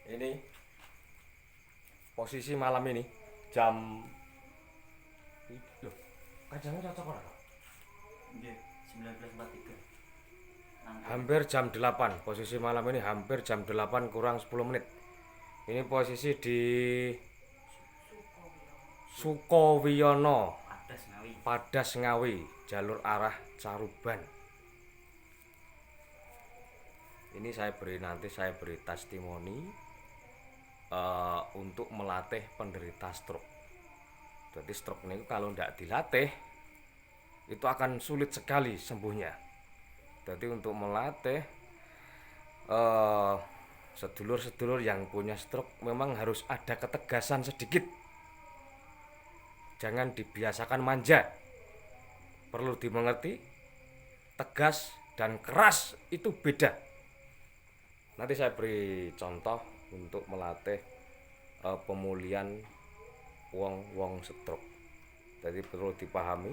Ini posisi malam ini jam loh, kacangnya cocok ora? Nggih, 19.43. Hampir jam 8. Posisi malam ini hampir jam 8 kurang 10 menit. Ini posisi di Sukowiyono, Padas Ngawi. Padas Ngawi, jalur arah Caruban. Ini saya beri testimoni untuk melatih penderita stroke. Jadi stroke ini kalau tidak dilatih itu akan sulit sekali sembuhnya. Jadi untuk melatih sedulur-sedulur yang punya stroke memang harus ada ketegasan sedikit. Jangan dibiasakan manja. Perlu dimengerti, tegas dan keras itu beda. Nanti saya beri contoh untuk melatih pemulihan wong stroke. Jadi perlu dipahami,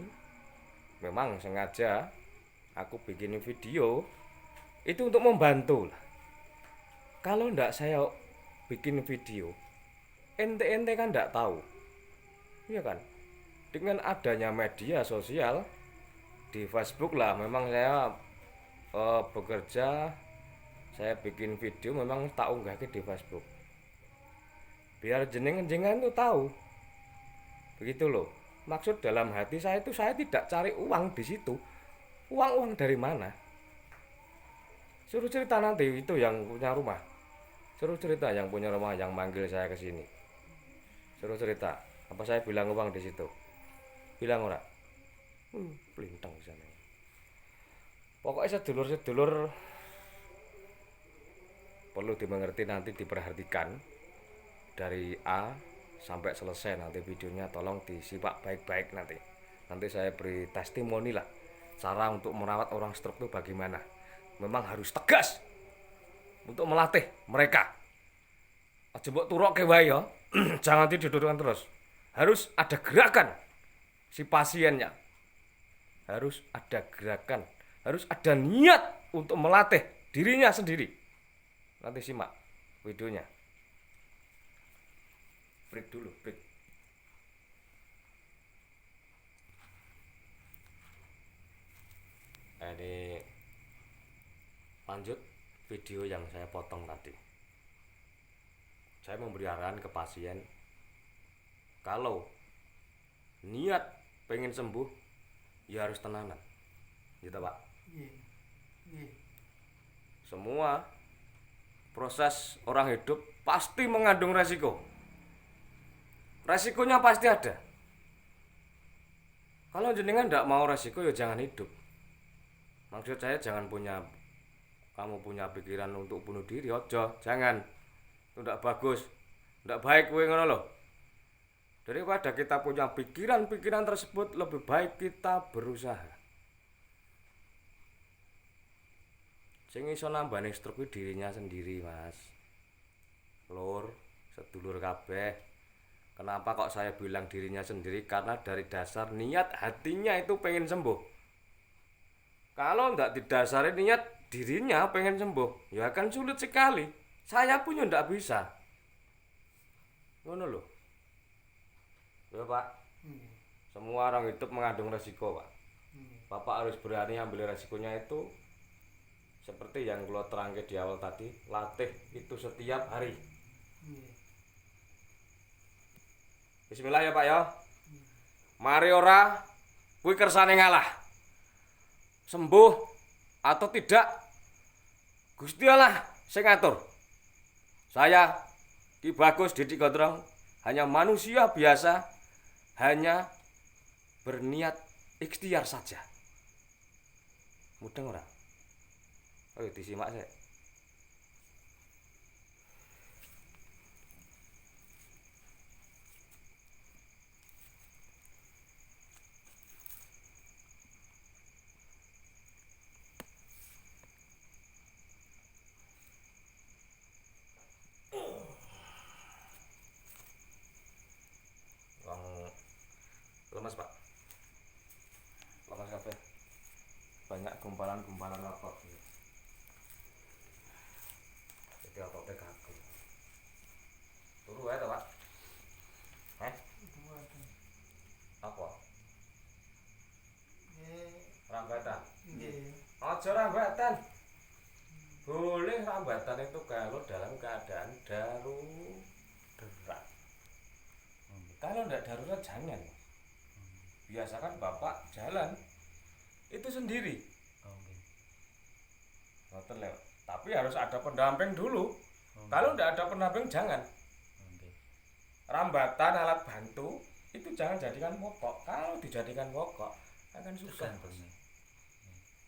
memang sengaja aku bikin video itu untuk membantu. Kalau ndak saya bikin video, ente kan ndak tahu, iya kan? Dengan adanya media sosial di Facebook lah, memang saya bekerja, saya bikin video memang tak unggah di Facebook. Biar jenengan tuh tahu, begitu loh. Maksud dalam hati saya itu saya tidak cari uang di situ. Uang dari mana? Suruh cerita nanti itu yang punya rumah. Suruh cerita yang punya rumah yang manggil saya ke sini. Suruh cerita. Apa saya bilang uang di situ? Bilang ora? Pelintang sana. Pokoknya sedulur-sedulur perlu dimengerti, nanti diperhatikan dari A sampai selesai nanti videonya, tolong disimak baik-baik nanti. Nanti saya beri testimoni lah cara untuk merawat orang stroke itu bagaimana. Memang harus tegas untuk melatih mereka. Aja mbok turokke wae ya. Jangan didudukkan terus. Harus ada gerakan si pasiennya. Harus ada gerakan, harus ada niat untuk melatih dirinya sendiri. Nanti simak videonya. Break dulu, break. Ini lanjut video yang saya potong tadi. Saya memberi arahan ke pasien, kalau niat pengen sembuh ya harus tenanan, gitu Pak. Semua proses orang hidup pasti mengandung resiko. Resikonya pasti ada. Kalau jenengan tidak mau resiko ya jangan hidup. Maksud saya jangan kamu punya pikiran untuk bunuh diri, ojo, jangan. Itu tidak bagus, tidak baik kowe ngono loh. Daripada kita punya pikiran-pikiran tersebut, lebih baik kita berusaha. Sing iso nambani stroke dirinya sendiri, Mas. Lur, sedulur kabeh. Kenapa kok saya bilang dirinya sendiri? Karena dari dasar niat hatinya itu pengen sembuh. Kalau tidak didasari niat dirinya pengen sembuh, ya akan sulit sekali. Saya pun tidak bisa. Ngono loh. Ya Pak. Semua orang hidup mengandung resiko, Pak. Bapak harus berani ambil resikonya itu. Seperti yang kalau terangke di awal tadi, latih itu setiap hari. Bismillah ya Pak ya. Mari ora kuwi kersane ngalah. Sembuh atau tidak, Gusti Allah sing ngatur. Saya Ki Bagus Didik Gondrong hanya manusia biasa, hanya berniat ikhtiar saja. Mudeng ora? Ayo disimak saya. Lemas Pak, lemas kabeh, banyak gumpalan-gumpalan apa. Ojo rambatan. Boleh rambatan itu kalau dalam keadaan darurat. Kalau tidak darurat jangan. Biasakan bapak jalan itu sendiri. Ngoten lho. Tapi harus ada pendamping dulu. Kalau tidak ada pendamping jangan. Rambatan alat bantu itu jangan jadikan pokok. Kalau dijadikan pokok akan susah.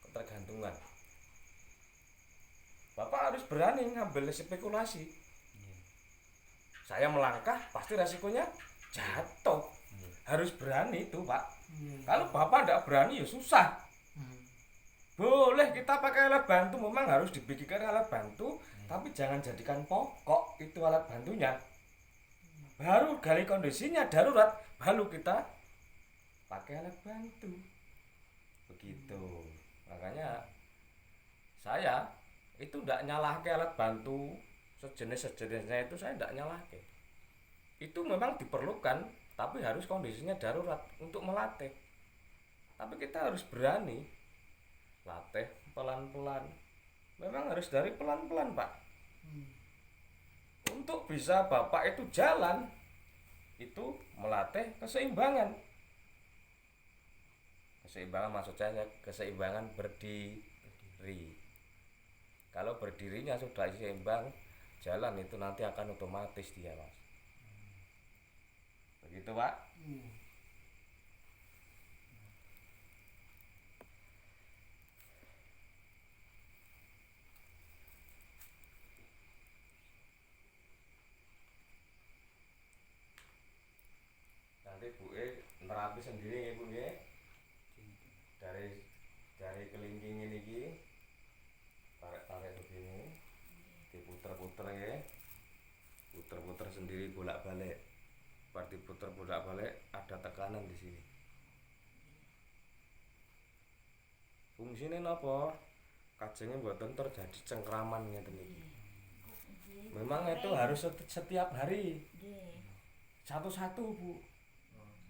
Ketergantungan. Bapak harus berani ngambil spekulasi. Saya melangkah pasti resikonya jatuh. Harus berani itu Pak. Kalau Bapak tidak berani ya susah. Boleh kita pakai alat bantu, memang harus dibikinkan alat bantu, tapi jangan jadikan pokok itu alat bantunya. Baru gali kondisinya darurat, baru kita pakai alat bantu. Begitu. Makanya saya itu tidak nyalahke alat bantu sejenisnya itu saya tidak nyalahke. Itu memang diperlukan, tapi harus kondisinya darurat untuk melatih. Tapi kita harus berani latih pelan-pelan. Memang harus dari pelan-pelan Pak. Untuk bisa Bapak itu jalan, itu melatih keseimbangan. Keseimbangan maksud saya keseimbangan berdiri. Kalau berdirinya sudah seimbang, jalan itu nanti akan otomatis dia Mas. Begitu Pak. Nanti Bu nerapi sendiri ya Bu ya. Dari kelingking ini tarik begini, diputer-puter ya. Puter-puter sendiri bolak-balik. Seperti puter bolak-balik ada tekanan di sini. Fungsinya napa? Kajenge mboten terjadi cengkraman ngeten iki. Memang itu harus setiap hari. Satu-satu Bu.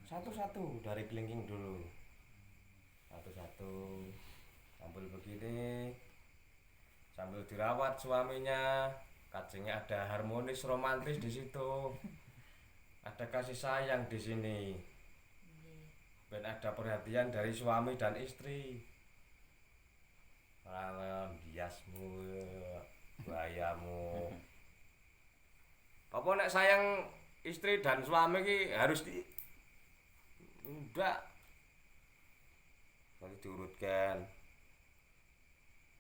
Satu-satu dari kelingking dulu. Satu-satu sambil begini. Sambil dirawat suaminya, kajengnya ada harmonis romantis di situ. Ada kasih sayang di sini. Dan ada perhatian dari suami dan istri. Biasmu, bahayamu. Apa nek sayang istri dan suami ki harus udah harus diurutkan.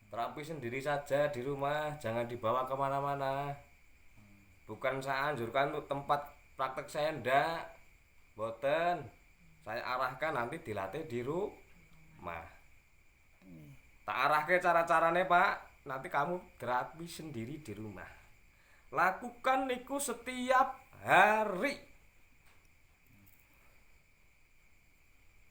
Terapi sendiri saja di rumah, jangan dibawa kemana-mana. Bukan saya anjurkan untuk tempat praktek saya ndak, boten. Saya arahkan nanti dilatih di rumah. Tak arahke cara-carane Pak, nanti kamu terapi sendiri di rumah. Lakukan niku setiap hari.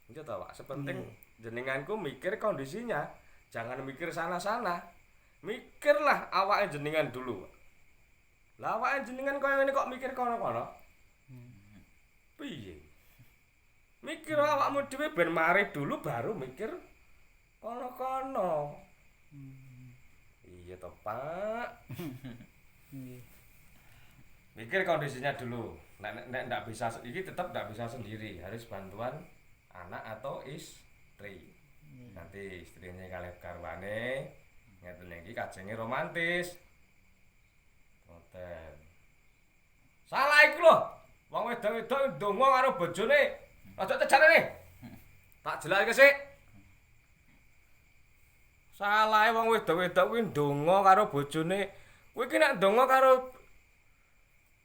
Itu toh Pak, sepenting jenenganku mikir kondisinya, jangan mikir sana-sana. Mikirlah awake jenengan dulu. Lah awake jenengan koyo ngene kok mikir kono-kono. Piye? Mikir awakmu dhewe ben mari dulu baru mikir kono-kono. Iya toh Pak. Mikir kondisinya dulu. Nek ndak bisa iki tetap ndak bisa sendiri, harus bantuan anak atau istri. Nanti istrinya kalih garwane ngeten iki kajenge romantis. Ngoten. Salah iku lho. Wong wedok-wedok ndonga karo bojone. Aja tejarane. Tak jelaske sik. Salahe wong wedok-wedok kuwi ndonga karo bojone. Kowe iki nek ndonga karo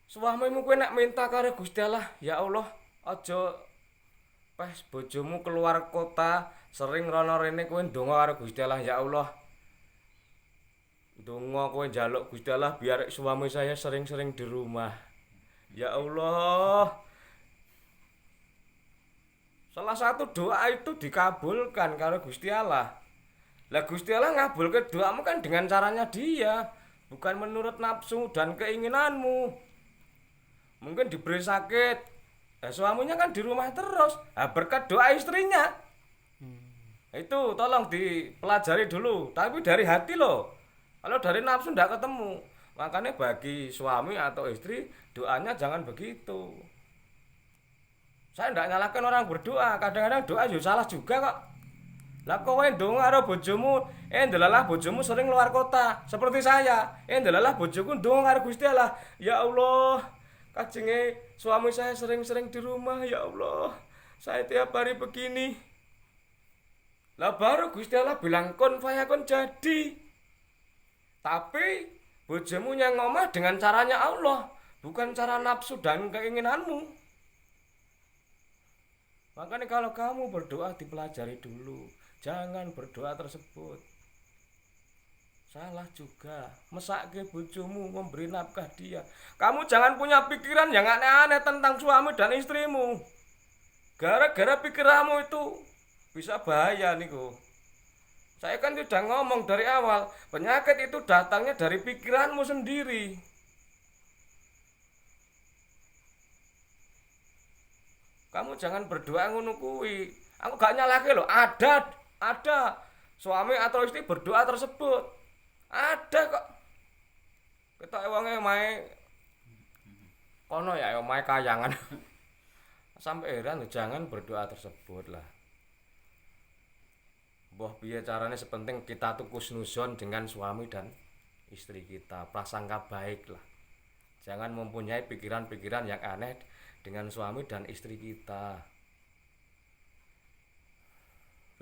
suamimu kowe nek minta karo Gusti Allah, ya Allah, aja pas bojomu keluar kota, sering rono rene kowe ndonga karo Gusti Allah, ya Allah. Ndonga kowe njaluk Gusti Allah biar suami saya sering-sering di rumah. Ya Allah. Salah satu doa itu dikabulkan karo Gusti Allah. Lah Gusti Allah ngabulke doamu kan dengan caranya Dia, bukan menurut nafsu dan keinginanmu. Mungkin diberi sakit, suaminya kan di rumah terus. Berkat doa istrinya. Itu tolong dipelajari dulu, tapi dari hati loh. Kalau dari nafsu ndak ketemu. Makanya bagi suami atau istri doanya jangan begitu. Saya ndak nyalahkan orang berdoa, kadang-kadang doa juga salah juga kok. Lah kowe ndonga karo bojomu, ndelalah bojomu sering luar kota, seperti saya. Ndelalah bojoku ndonga karo Gusti Allah. Ya Allah, kajenge suami saya sering-sering di rumah, ya Allah. Saya tiap hari begini. Lah baru Gusti Allah bilang kon fayakun jadi. Tapi bojomu yang ngomah dengan caranya Allah, bukan cara nafsu dan keinginanmu. Makanya kalau kamu berdoa dipelajari dulu. Jangan berdoa tersebut. Salah juga. Mesake bojomu, memberi nafkah dia. Kamu jangan punya pikiran yang aneh-aneh tentang suami dan istrimu. Gara-gara pikiranmu itu bisa bahaya niku. Saya kan sudah ngomong dari awal, penyakit itu datangnya dari pikiranmu sendiri. Kamu jangan berdoa ngono kuwi. Aku gak nyalahke loh, ada suami atau istri berdoa tersebut. Ada kok. Kita wonge omahe kono ya omahe kayangan. Sampai heran jangan berdoa tersebut lah. Mbah piye carane sepenting kita tuh kusnuzon dengan suami dan istri kita, prasangka baik lah. Jangan mempunyai pikiran-pikiran yang aneh dengan suami dan istri kita.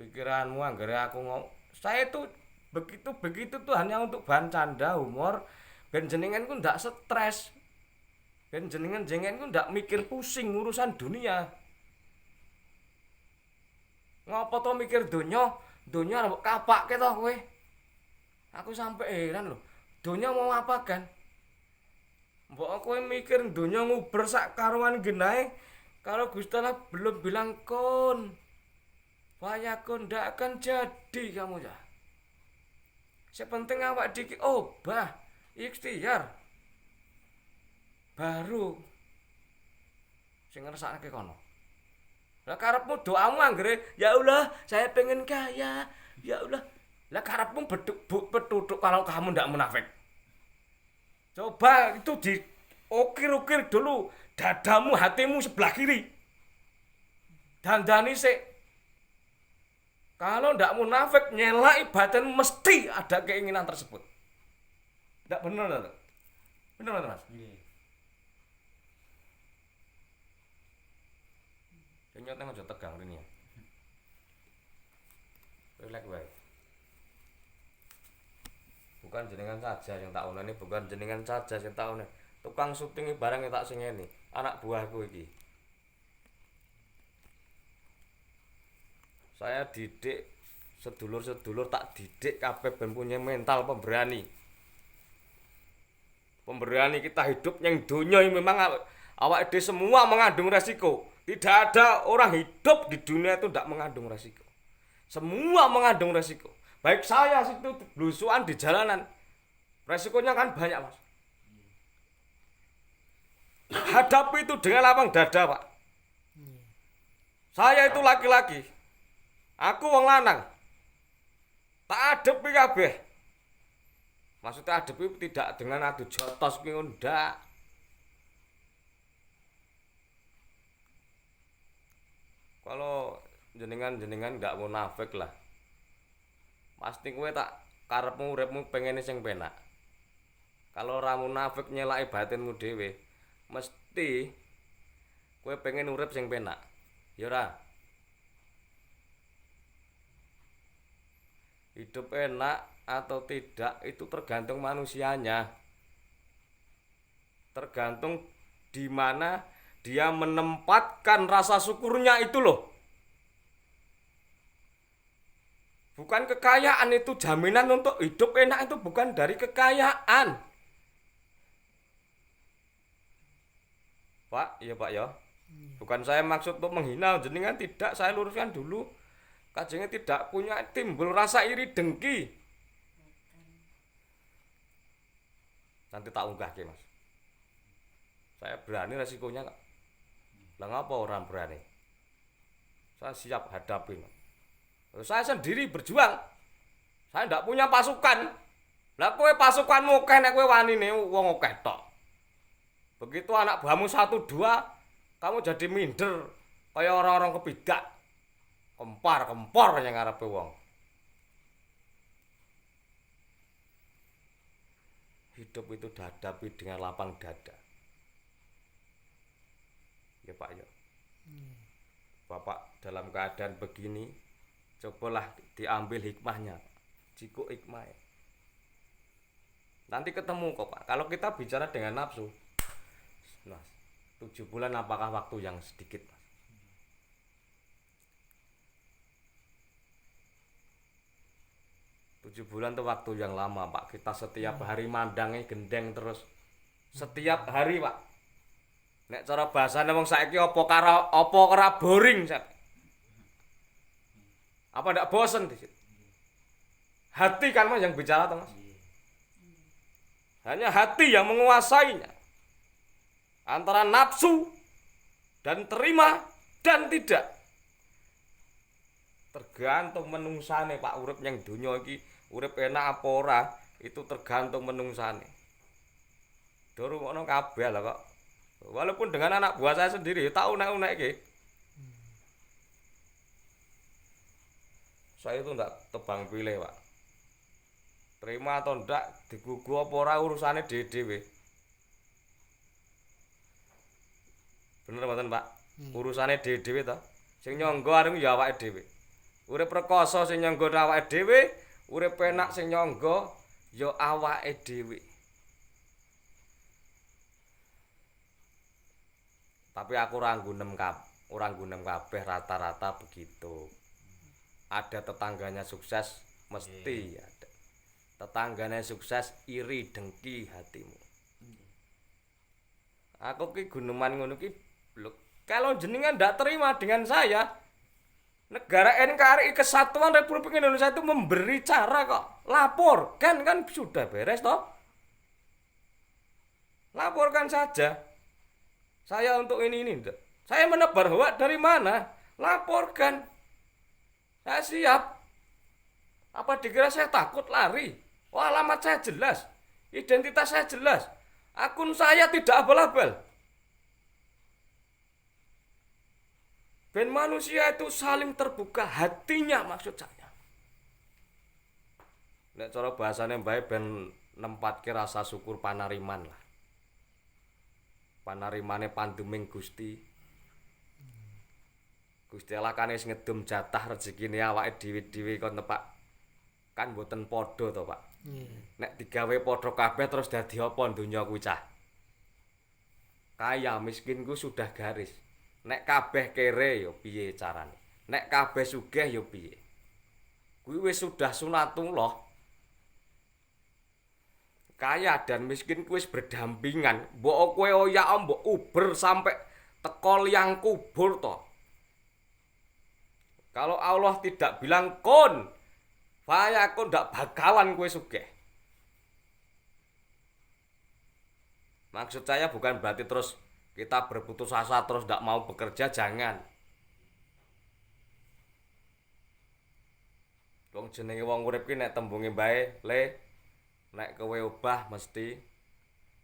Pikiranmu anggere aku saya tuh begitu tuh hanya untuk bahan canda humor ben jenengan ku ndak stres. Ben jenengan ku ndak mikir pusing urusan dunia. Ngopo to mikir donya mbok kapake to kowe. Aku sampe heran lho. Donya mau apa kan? Mbok kowe mikir donya nguber sak karuan genahe kalau Gusti Allah belum bilang kon. Fayakun ndak akan jadi kamu ya. Sepenting awak diki obah, ikhtiar. Baru sing ngersakake kono. Lah karepmu doamu anggere, ya Allah, saya pengen kaya. Ya Allah. Lah karepmu betutuk kalau kamu ndak munafik. Coba itu diukir-ukir dulu dadamu, hatimu sebelah kiri. Dandani sik. Kalau ndak munafik nyelaki batin mesti ada keinginan tersebut. Ndak bener enggak? Bener enggak, Mas? Nggih. Nyoteng aja tegang rene ya. Relax wae. Bukan jenengan saja yang tak oneni, bukan jenengan saja yang tak oneni. Tukang syuting barang yang tak singeni, anak buahku iki. Saya didik sedulur-sedulur tak didik kabeh ben punya mental pemberani. Pemberani kita hidup yang dunia ini memang awak dhewe semua mengandung resiko. Tidak ada orang hidup di dunia itu tidak mengandung resiko. Semua mengandung resiko. Baik saya situ belusuan di jalanan. Resikonya kan banyak, Mas. Hadapi itu dengan lapang dada, Pak. Saya itu laki-laki. Aku wong lanang. Tak adepi kabeh. Maksudnya adepi tidak dengan adu jotos kuwi ndak. Kalau jenengan ndak munafik lah. Pasti kowe tak karepmu uripmu pengene sing penak. Kalau ora munafik nyelaki batinmu dhewe, mesti kowe pengen urip sing penak. Ya ora? Hidup enak atau tidak itu tergantung manusianya. Tergantung di mana dia menempatkan rasa syukurnya itu loh. Bukan kekayaan itu jaminan untuk hidup enak itu bukan dari kekayaan. Pak, iya Pak ya. Bukan saya maksud untuk menghina jenengan, tidak, saya luruskan dulu. Kajengnya tidak punya timbul rasa iri dengki. Nanti tak unggah ke Mas. Saya berani resikonya kak. Lah ngapa orang berani? Saya siap hadapin. Saya sendiri berjuang. Saya tidak punya pasukan. Lah kowe pasukanmu akeh nek kowe wanine wong akeh tok. Begitu anak buahmu 1 2, kamu jadi minder kayak orang-orang kebidak. Kempar-kempor yang ngarepe wong. Hidup itu dihadapi dengan lapang dada. Ya Pak ya. Bapak dalam keadaan begini, cobalah diambil hikmahnya. Jiko hikmahnya. Nanti ketemu kok Pak. Kalau kita bicara dengan nafsu, nah, 7 bulan apakah waktu yang sedikit? 7 bulan itu waktu yang lama Pak. Kita setiap hari mandangnya gendeng terus. Setiap hari Pak. Nek cara bahasane wong saiki apa kara boring Sep. Apa ndak bosen di situ? Hati kan Mas yang bicara toh Mas. Hanya hati yang menguasainya. Antara nafsu dan terima dan tidak. Tergantung menungsane Pak urip yang donya iki urip enak apa ora itu tergantung menungsane. Durungono kabeh lah kok. Walaupun dengan anak buah saya sendiri tak unek-unek iki. Saya itu ndak tebang pilih, Pak. Terima atau ndak digugu apa ora urusane dhewe-dhewe. Bener mboten, Pak? Urusane dhewe-dhewe to. Sing nyangga areng ya awake dhewe. Urip rekoso sing nyangga awake dhewe, urip penak sing nyangga ya awake dhewe. Tapi aku ora nggunem kabeh rata-rata begitu. Ada tetangganya sukses mesti ada. Tetangganya sukses iri dengki hatimu. Aku ki guneman ngono ki lho, kalau jenengan ndak terima dengan saya, negara NKRI Kesatuan Republik Indonesia itu memberi cara kok. Laporkan kan sudah beres toh. Laporkan saja. Saya untuk ini. Saya menebar hoak dari mana? Laporkan. Saya siap. Apa dikira saya takut lari? Wah, alamat saya jelas. Identitas saya jelas. Akun saya tidak abal-abal. Ben manusia itu saling terbuka hatinya maksud saya. Nek cara bahasane bae ben nempatke rasa syukur panariman lah. Panarimane pandeming Gusti. Gusti Allah kan wis ngedum jatah rezekine awake dhewe-dhewe kon Pak. Kan mboten padha to, Pak. Nek digawe padha kabeh terus dadi apa donya kuwi cah. Kaya miskin ku sudah garis. Nek kabeh kere ya piye carane? Nek kabeh sugih ya piye? Kuwi wis sudah sunatullah. Kaya dan miskin kuwi wis berdampingan. Mbok kowe oyak mbok uber sampai teko liang kubur to. Kalau Allah tidak bilang kun, fayakun ndak bakalan kowe sugih. Maksud saya bukan berarti terus kita berputus asa terus ndak mau bekerja, jangan. Wong jenenge wong urip ki nek tembunge bae le nek kowe obah mesti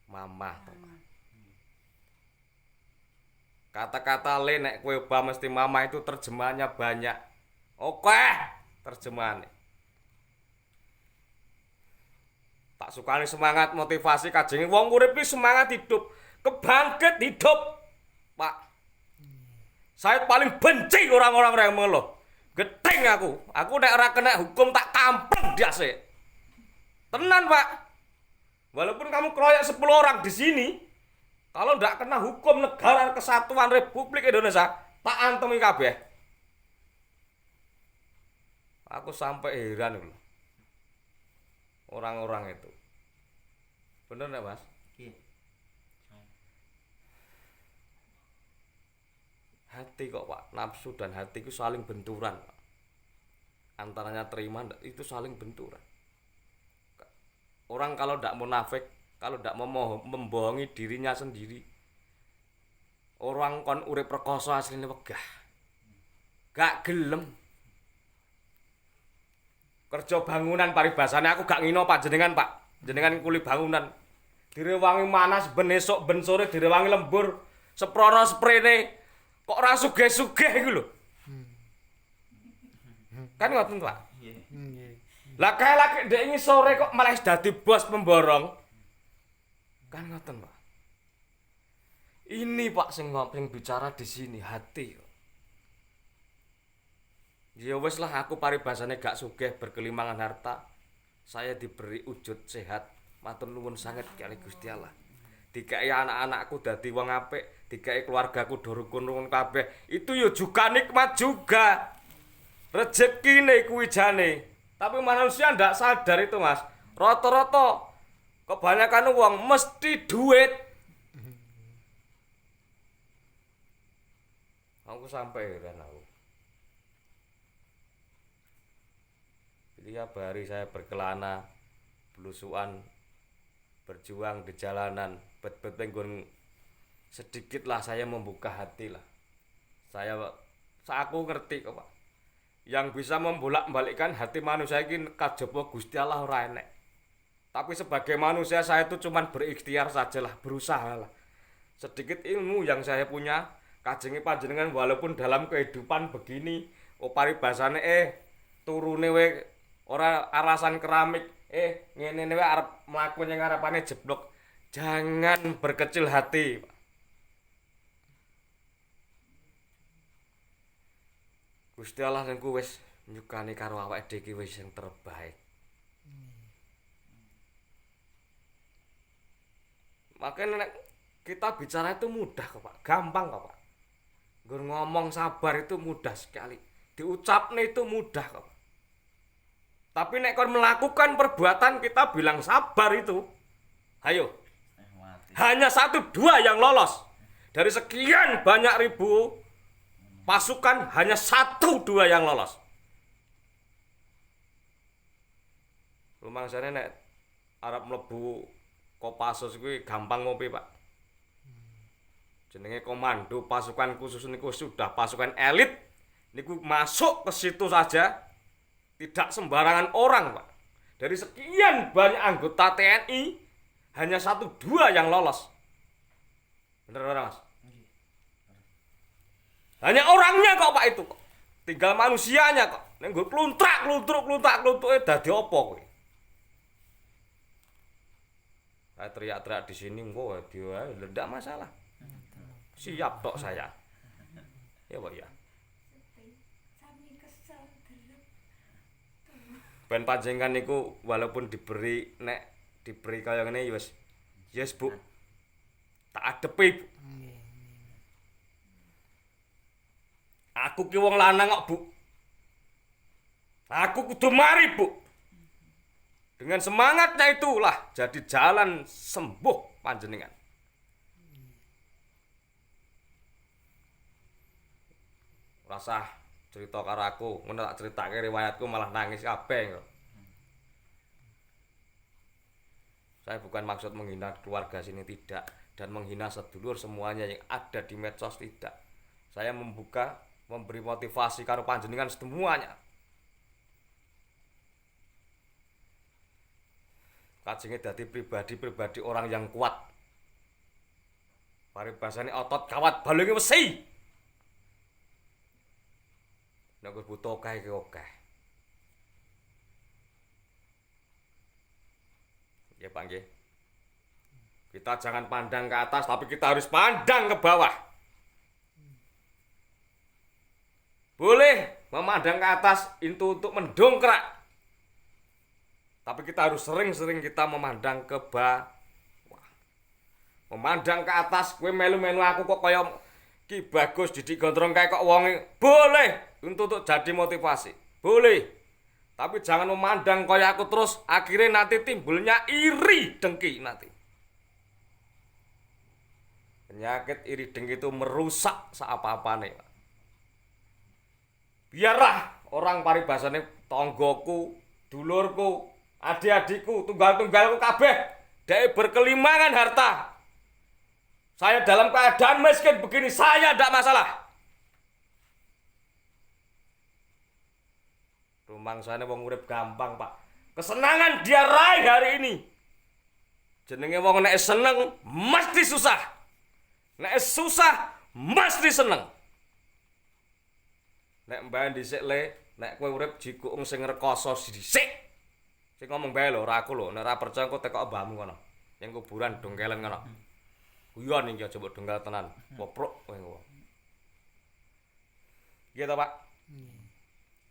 mamah to. Kata-kata le nek kowe obah mesti mamah itu terjemahannya banyak. Oke, terjemahannya. Tak sukani semangat motivasi kajenge wong urip iki semangat hidup, kebangkit hidup. Pak. Saya paling benci orang-orang yang mengeluh. Gedeng aku. Aku nek ora kena hukum tak kampung diase. Tenan, Pak. Walaupun kamu keroyok 10 orang di sini, kalau ndak kena hukum negara kesatuan Republik Indonesia, tak antemi kabeh. Aku sampai heran loh. Orang-orang itu. Bener enggak, Mas? Iya. Hati kok, Pak. Nafsu dan hati itu saling benturan, Pak. Antaranya terima itu saling benturan. Orang kalau tidak munafik, kalau tidak membohongi dirinya sendiri, orang kon urip rekoso asline wegah. Gak gelem. Kerja bangunan paribasane aku gak ngino panjenengan, Pak. Jenengan kuli bangunan. Direwangi manas ben esuk ben sore direwangi lembur. Seprono sprene kok ora sugih-sugih iku lho. Kan ngoten, Pak. Nggih. Lah kae lagi ndek sore kok malah dadi bos pemborong. Kan ngoten, Pak. Ini Pak sing bicara di sini hati. Ya wis lah aku paribasane gak sugih berkelimangan harta. Saya diberi wujud sehat. Matur nuwun sanget kali Gusti Allah. Dikai anak-anakku dadi wong apik, dikai keluargaku do rukun-rukun kabeh. Itu ya juga nikmat juga. Rezekine kuwi jane. Tapi manusia ndak sadar itu, Mas. Rata-rata kebanyakan wong mesti duit. Aku sampai heran aku. Tiap hari saya berkelana, belusuan, berjuang di jalanan, bet-bet penggon sedikit lah saya membuka hati lah. Aku ngerti kok, Pak. Yang bisa membolak-balikkan hati manusia ini kajaba Gusti Allah ora enek. Tapi sebagai manusia saya itu cuman berikhtiar sajalah, berusaha lah. Sedikit ilmu yang saya punya, kajengi panjenengan walaupun dalam kehidupan begini, paribasane turune we ora arasan keramik, ngene wae arep mlaku ning ngarepane jeblok. Jangan berkecil hati, Pak. Gusti Allah niku wis nyukani karo awake dhewe wis sing terbaik. Makanya kita bicara itu mudah kok, Pak. Gampang kok, Pak. Ngomong sabar itu mudah sekali. Diucapne itu mudah kok. Tapi nek kon melakukan perbuatan kita bilang sabar itu. Ayo. Hanya 1-2 yang lolos. Dari sekian banyak ribu pasukan hanya 1-2 yang lolos. Rumangsane nek arep mlebu Kopassus kuwi gampang ngopi, Pak. Jenenge komando pasukan khusus niku sudah pasukan elit. Niku masuk ke situ saja. Tidak sembarangan orang, Pak. Dari sekian banyak anggota TNI, hanya 1-2 yang lolos. Bener orang, Mas? Hanya orangnya kok, Pak, itu kok. Tinggal manusianya kok. Nek nggo kluntrak-kluntuke dadi apa kowe? Saya teriak-teriak di sini engko dia ndak masalah. Siap tok saya. Ya, Pak ya. Ben panjenengan niku walaupun diberi kaya ngene ya wis Bu. Tak adepi, Bu. Aku ki wong lanang kok, Bu. Aku kudu mari, Bu. Dengan semangatnya itulah jadi jalan sembuh panjenengan. Rasa cerita karo aku, ngono tak critake riwayatku malah nangis kabeh. Saya bukan maksud menghina keluarga sini tidak dan menghina sedulur semuanya yang ada di medsos tidak. Saya memberi motivasi karo panjenengan semuanya. Kajenge dadi pribadi orang yang kuat. Paribasane otot kawat balunge wesi. Nek butuh akeh akeh. Ya Pak nggih. Kita jangan pandang ke atas tapi kita harus pandang ke bawah. Boleh memandang ke atas itu untuk mendongkrak. Tapi kita harus sering-sering kita memandang ke bawah. Memandang ke atas, kowe melu-melu aku kok kaya Ki Bagus Didik Gondrong kae kok wonge. Boleh untuk jadi motivasi. Boleh. Tapi jangan memandang kaya aku terus akhirnya nanti timbulnya iri dengki nanti. Penyakit iri dengki itu merusak seapa-apane. Biarlah orang paribasane tonggoku, dulurku, adik-adikku, tunggal-tunggalku kabeh dhek berkelimangan harta. Saya dalam keadaan miskin begini, saya tidak masalah. Rumangsane wong urip gampang, Pak. Kesenangan dia raih hari ini. Jenenge wong nek seneng mesti susah. Nek susah mesti seneng. Nek mbah dhisik le, nek kowe urip jikuk sing rekoso dhisik. Sing ngomong bae lho, ora aku lho. Nek ora percaya engko tekok mbahmu kono. Ning kuburan dongkelen ngono. Guyon iki aja mbok dongkel tenan. Poprok kowe ngono. Iya ta, Pak?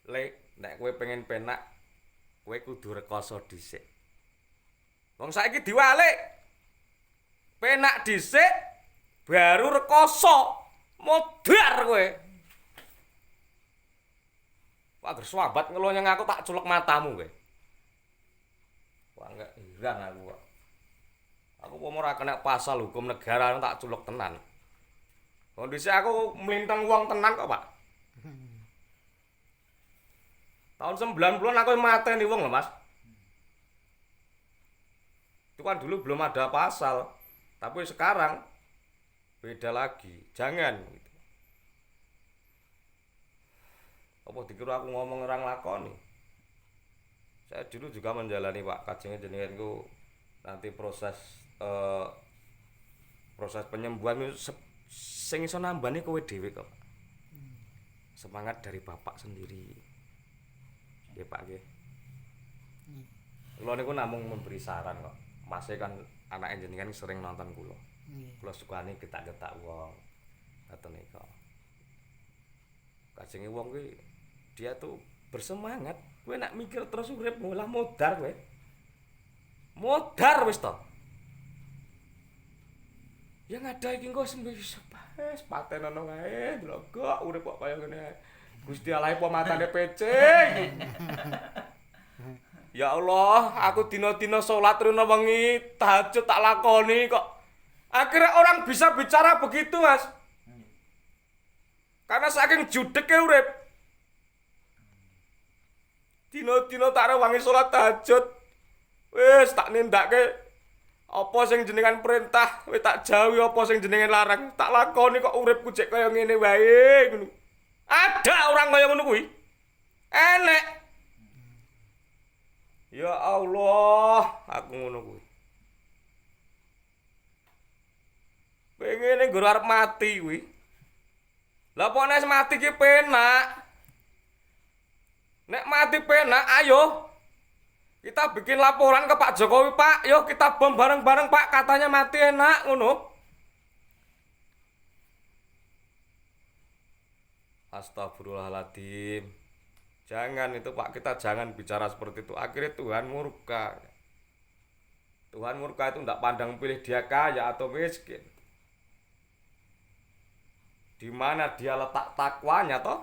Le, nek kowe pengen penak, kowe kudu rekoso dhisik. Wong saiki diwalik. Penak dhisik baru rekoso. Modar kowe. Wah, ger swambat ngelonyeng aku tak culek matamu kowe. Wah, enggak heran aku kok. Aku mau ora kena pasal hukum negara tak culek tenan. Kondisi aku mlintang wong tenan kok, Pak. Tahun 90-an aku mateni wong lho, Mas. Itu kan dulu belum ada pasal. Tapi sekarang beda lagi. Jangan gitu. Apa dikira aku ngomong orang lakoni? Saya dulu juga menjalani, Pak, kajenge jenenganku nanti proses penyembuhan sing iso nambani kowe dhewe kok. Semangat dari Bapak sendiri. Nggih, Pak nggih. Kula niku namung memberi saran kok. Mas kan anak jenengan sering nonton kula. Kula sukani getak-getak wong. Ngoten nika. Kajenge wong kuwi dia tuh bersemangat. Kowe nak mikir terus urip malah modar kowe. Modar wis to. Yang ada iki engko wis patenono wae, blogok urip kok kaya ngene. Gusti Allah pematane PC. Ya Allah, aku dina-dina salat rene wengi, tahajud tak lakoni kok. Akhirnya orang bisa bicara begitu, Mas. Karena saking judeke urip. Dina-dina tak rewangi salat tahajud. Wis tak nindakake apa sing jenengan perintah, wis tak jauhi apa sing jenengan larang. Tak lakoni kok uripku jek kaya ngene wae ngono. Ada orang kaya ngono kuwi. Enek. Ya Allah, aku ngono kuwi. Pengene nggo arep mati kuwi. Lah apa nek mati ki penak? Nek mati penak, ayo. Kita bikin laporan ke Pak Jokowi, Pak. Yuk kita bom bareng-bareng, Pak. Katanya mati enak ngono. Astagfirullahaladzim. Jangan itu, Pak, kita jangan bicara seperti itu. Akhirnya Tuhan murka. Tuhan murka itu tidak pandang pilih dia kaya atau miskin. Di mana dia letak takwanya toh?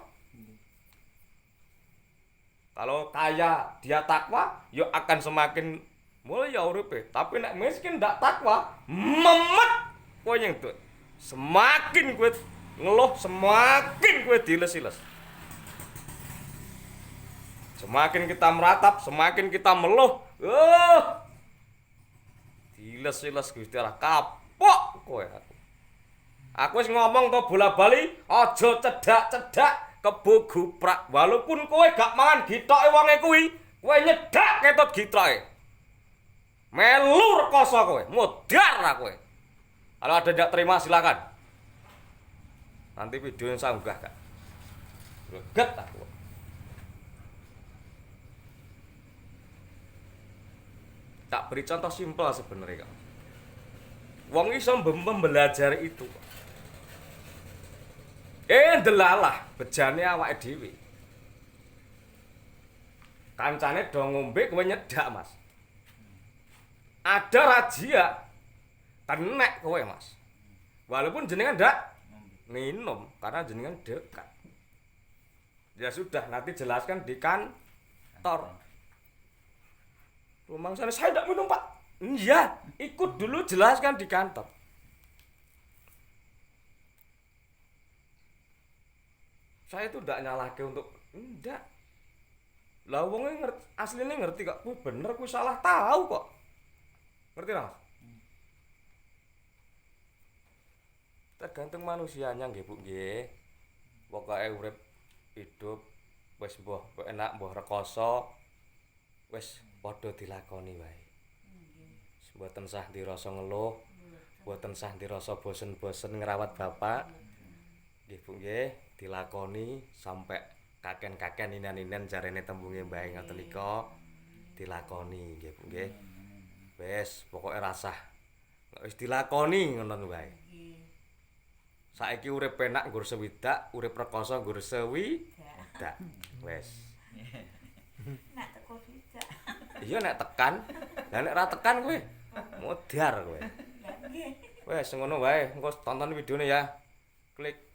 Kalau kaya dia takwa, yo akan semakin mulia uripe. Tapi nek miskin ndak takwa, memet kowe nyentut. Semakin kowe ngeluh, semakin kowe diles-iles. Semakin kita meratap, semakin kita meluh. Diles-iles Gusti Allah kapok kowe. Aku wis ngomong to bola-bali, aja cedak-cedak kebo guprak. Walaupun kowe gak mangan gitoke wonge kuwi, kowe nyedak ketut gitoke. Melu rekoso kowe, modar kowe. Kalau ada tidak terima silakan. Nanti videonya saya unggah, Kak. Greget aku. Tak beri contoh simpel sebenarnya, Kak. Wong iso belajar itu. Delalah bejane awake dhewe. Kancane do ngombe kowe nyedak, Mas. Ada razia kenek kowe, Mas. Walaupun jenengan ndak minum karena jenengan dekat. Ya sudah, nanti jelaskan di kantor. Rumang sana saya tidak minum, Pak. Iya, ikut dulu jelaskan di kantor. Saya itu ndak nyalahke untuk ndak. Lah wong asline ngerti kok, kuwi bener kuwi salah tahu kok. Ngerti Mas? Tergantung manusianya nggih Bu nggih. Pokoke urip hidup wis mbah enak mbah rekoso wis padha dilakoni wae. Mboten sah dirasa ngeluh, mboten sah dirasa bosen-bosen ngrawat bapak. Nggih Bu nggih, dilakoni sampai kaken-kaken inan-inan jarene tembunge bae ngoten nika. Dilakoni nggih Bu nggih. Wis pokoke rasah. Nek wis dilakoni ngono wae. Saiki urip penak nggur sewidak, urip rekoso nggur sewidak. Wis. Nak teko tidak. Iya nek tekan. Lah nek ra tekan kowe modar kowe. Lah nggih. Wes ngono wae, engko tonton videone ya. Klik.